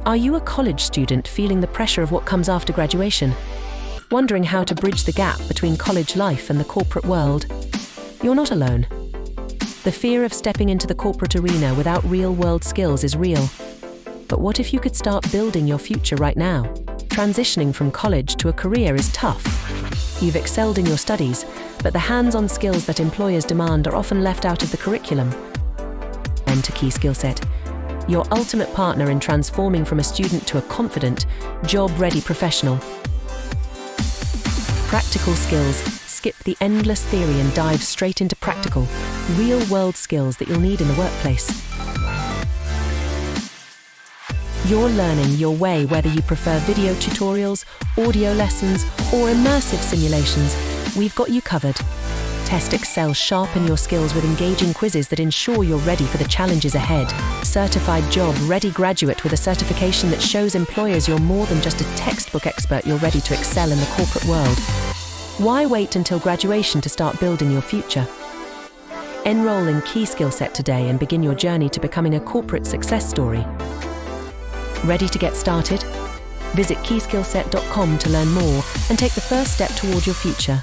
Are you a college student feeling the pressure of what comes after graduation? Wondering how to bridge the gap between college life and the corporate world? You're not alone. The fear of stepping into the corporate arena without real-world skills is real. But what if you could start building your future right now? Transitioning from college to a career is tough. You've excelled in your studies, but the hands-on skills that employers demand are often left out of the curriculum. Enter KeySkillSet, your ultimate partner in transforming from a student to a confident, job-ready professional. Practical skills. Skip the endless theory and dive straight into practical, real-world skills that you'll need in the workplace. You're learning your way whether you prefer video tutorials, audio lessons, or immersive simulations. We've got you covered. Test Excel, sharpen your skills with engaging quizzes that ensure you're ready for the challenges ahead. Certified job-ready graduate with a certification that shows employers you're more than just a textbook expert, you're ready to excel in the corporate world. Why wait until graduation to start building your future? Enroll in KeySkillSet today and begin your journey to becoming a corporate success story. Ready to get started? Visit KeySkillSet.com to learn more and take the first step toward your future.